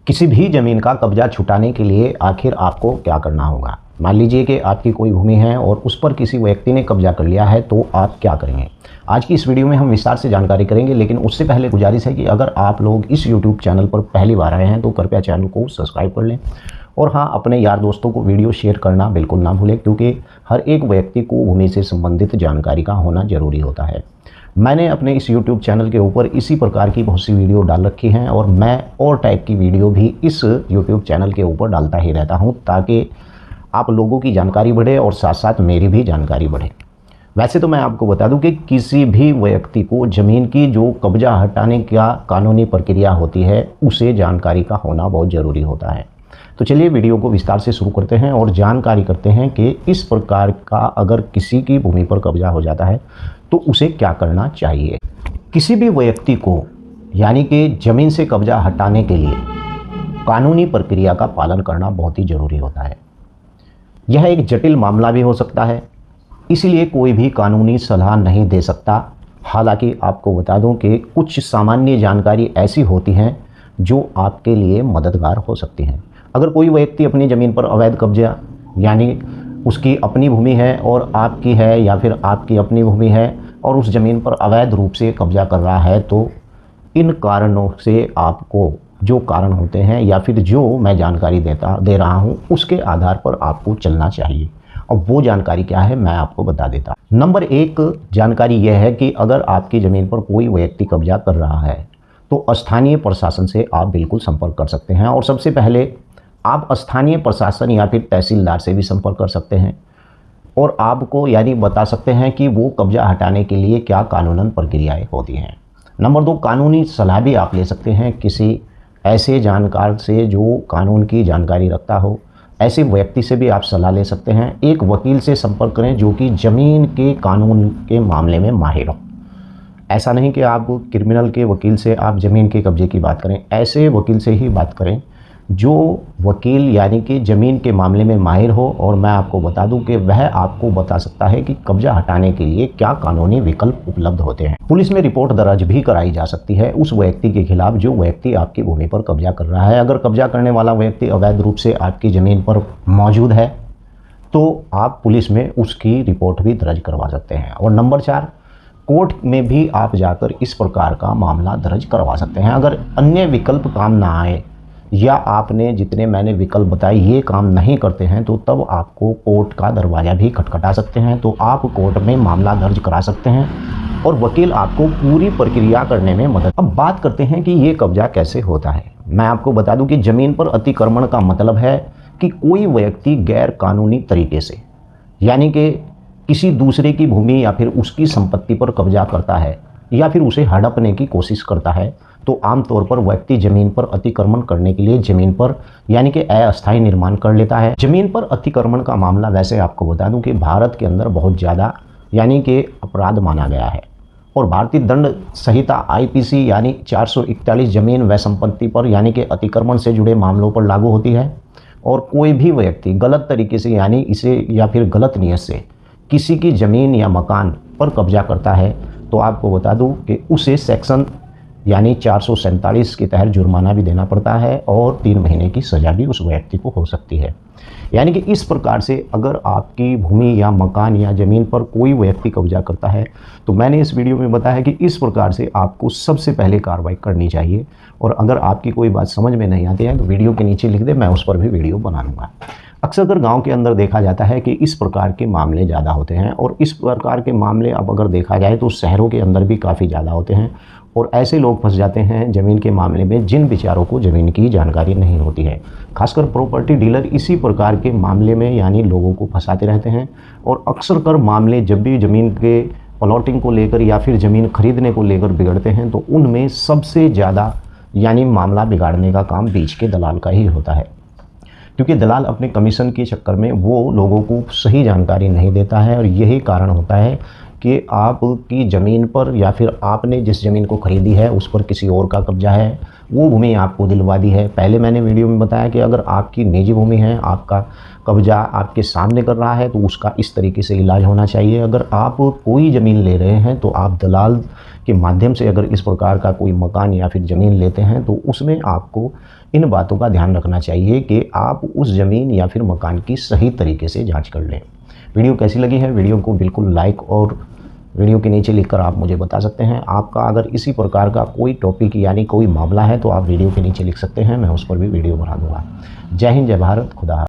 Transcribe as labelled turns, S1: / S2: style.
S1: किसी भी ज़मीन का कब्जा छुटाने के लिए आखिर आपको क्या करना होगा। मान लीजिए कि आपकी कोई भूमि है और उस पर किसी व्यक्ति ने कब्जा कर लिया है, तो आप क्या करेंगे। आज की इस वीडियो में हम विस्तार से जानकारी करेंगे, लेकिन उससे पहले गुजारिश है कि अगर आप लोग इस यूट्यूब चैनल पर पहली बार आए हैं तो कृपया चैनल को सब्सक्राइब कर लें और हाँ, अपने यार दोस्तों को वीडियो शेयर करना बिल्कुल ना भूलें, क्योंकि हर एक व्यक्ति को भूमि से संबंधित जानकारी का होना ज़रूरी होता है। मैंने अपने इस YouTube चैनल के ऊपर इसी प्रकार की बहुत सी वीडियो डाल रखी हैं और मैं और टाइप की वीडियो भी इस YouTube चैनल के ऊपर डालता ही रहता हूं, ताकि आप लोगों की जानकारी बढ़े और साथ साथ मेरी भी जानकारी बढ़े। वैसे तो मैं आपको बता दूं कि किसी भी व्यक्ति को ज़मीन की जो कब्जा हटाने का कानूनी प्रक्रिया होती है, उसे जानकारी का होना बहुत ज़रूरी होता है। तो चलिए वीडियो को विस्तार से शुरू करते हैं और जानकारी करते हैं कि इस प्रकार का अगर किसी की भूमि पर कब्जा हो जाता है तो उसे क्या करना चाहिए। किसी भी व्यक्ति को यानी कि ज़मीन से कब्जा हटाने के लिए कानूनी प्रक्रिया का पालन करना बहुत ही ज़रूरी होता है। यह एक जटिल मामला भी हो सकता है, इसलिए कोई भी कानूनी सलाह नहीं दे सकता। हालांकि आपको बता दूं कि कुछ सामान्य जानकारी ऐसी होती हैं जो आपके लिए मददगार हो सकती हैं। अगर कोई व्यक्ति अपनी ज़मीन पर अवैध कब्जा यानी उसकी अपनी भूमि है और आपकी है, या फिर आपकी अपनी भूमि है और उस ज़मीन पर अवैध रूप से कब्जा कर रहा है, तो इन कारणों से आपको जो कारण होते हैं या फिर जो मैं जानकारी दे रहा हूं, उसके आधार पर आपको चलना चाहिए। और वो जानकारी क्या है मैं आपको बता देता हूं। नंबर 1 जानकारी यह है कि अगर आपकी ज़मीन पर कोई व्यक्ति कब्जा कर रहा है तो स्थानीय प्रशासन से आप बिल्कुल संपर्क कर सकते हैं। और सबसे पहले आप स्थानीय प्रशासन या फिर तहसीलदार से भी संपर्क कर सकते हैं और आपको यानी बता सकते हैं कि वो कब्जा हटाने के लिए क्या कानूनन प्रक्रियाएं होती हैं। नंबर 2 कानूनी सलाह भी आप ले सकते हैं किसी ऐसे जानकार से जो कानून की जानकारी रखता हो। ऐसे व्यक्ति से भी आप सलाह ले सकते हैं। एक वकील से संपर्क करें जो कि ज़मीन के कानून के मामले में माहिर हो। ऐसा नहीं कि आप क्रिमिनल के वकील से आप ज़मीन के कब्जे की बात करें, ऐसे वकील से ही बात करें जो वकील यानी कि ज़मीन के मामले में माहिर हो। और मैं आपको बता दूं कि वह आपको बता सकता है कि कब्जा हटाने के लिए क्या कानूनी विकल्प उपलब्ध होते हैं। पुलिस में रिपोर्ट दर्ज भी कराई जा सकती है उस व्यक्ति के खिलाफ जो व्यक्ति आपकी भूमि पर कब्जा कर रहा है। अगर कब्जा करने वाला व्यक्ति अवैध रूप से आपकी ज़मीन पर मौजूद है तो आप पुलिस में उसकी रिपोर्ट भी दर्ज करवा सकते हैं। और नंबर 4 कोर्ट में भी आप जाकर इस प्रकार का मामला दर्ज करवा सकते हैं। अगर अन्य विकल्प काम ना आए या आपने जितने मैंने विकल्प बताए ये काम नहीं करते हैं, तो तब आपको कोर्ट का दरवाज़ा भी खटखटा सकते हैं। तो आप कोर्ट में मामला दर्ज करा सकते हैं और वकील आपको पूरी प्रक्रिया करने में मदद। अब बात करते हैं कि ये कब्जा कैसे होता है। मैं आपको बता दूं कि ज़मीन पर अतिक्रमण का मतलब है कि कोई व्यक्ति गैर कानूनी तरीके से यानी कि किसी दूसरे की भूमि या फिर उसकी संपत्ति पर कब्जा करता है या फिर उसे हड़पने की कोशिश करता है, तो आमतौर पर व्यक्ति ज़मीन पर अतिक्रमण करने के लिए ज़मीन पर यानी कि अस्थायी निर्माण कर लेता है। ज़मीन पर अतिक्रमण का मामला वैसे आपको बता दूं कि भारत के अंदर बहुत ज़्यादा यानी कि अपराध माना गया है और भारतीय दंड संहिता IPC यानी 441 ज़मीन व संपत्ति पर यानी कि अतिक्रमण से जुड़े मामलों पर लागू होती है। और कोई भी व्यक्ति गलत तरीके से यानी इसे या फिर गलत नीयत से किसी की ज़मीन या मकान पर कब्जा करता है, तो आपको बता दूं कि उसे सेक्शन यानी 447 के तहत जुर्माना भी देना पड़ता है और 3 महीने की सज़ा भी उस व्यक्ति को हो सकती है। यानी कि इस प्रकार से अगर आपकी भूमि या मकान या ज़मीन पर कोई व्यक्ति कब्जा करता है, तो मैंने इस वीडियो में बताया कि इस प्रकार से आपको सबसे पहले कार्रवाई करनी चाहिए। और अगर आपकी कोई बात समझ में नहीं आती है तो वीडियो के नीचे लिख दे, मैं उस पर भी वीडियो बना लूँगा। अक्सर अगर गाँव के अंदर देखा जाता है कि इस प्रकार के मामले ज़्यादा होते हैं और इस प्रकार के मामले अब अगर देखा जाए तो शहरों के अंदर भी काफ़ी ज़्यादा होते हैं। और ऐसे लोग फंस जाते हैं ज़मीन के मामले में जिन बेचारों को ज़मीन की जानकारी नहीं होती है। खासकर प्रॉपर्टी डीलर इसी प्रकार के मामले में यानी लोगों को फंसाते रहते हैं। और अक्सर कर मामले जब भी ज़मीन के प्लॉटिंग को लेकर या फिर ज़मीन खरीदने को लेकर बिगड़ते हैं, तो उनमें सबसे ज़्यादा यानी मामला बिगाड़ने का काम बीच के दलाल का ही होता है, क्योंकि दलाल अपने कमीशन के चक्कर में वो लोगों को सही जानकारी नहीं देता है। और यही कारण होता है कि आपकी ज़मीन पर या फिर आपने जिस ज़मीन को ख़रीदी है उस पर किसी और का कब्जा है, वो भूमि आपको दिलवा दी है। पहले मैंने वीडियो में बताया कि अगर आपकी निजी भूमि है, आपका कब्जा आपके सामने कर रहा है, तो उसका इस तरीके से इलाज होना चाहिए। अगर आप कोई ज़मीन ले रहे हैं तो आप दलाल के माध्यम से अगर इस प्रकार का कोई मकान या फिर ज़मीन लेते हैं तो उसमें आपको इन बातों का ध्यान रखना चाहिए कि आप उस ज़मीन या फिर मकान की सही तरीके से जांच कर लें। वीडियो कैसी लगी है, वीडियो को बिल्कुल लाइक और वीडियो के नीचे लिखकर आप मुझे बता सकते हैं। आपका अगर इसी प्रकार का कोई टॉपिक यानी कोई मामला है तो आप वीडियो के नीचे लिख सकते हैं, मैं उस पर भी वीडियो बना दूँगा। जय हिंद, जय भारत, खुदा हाफ़िज़।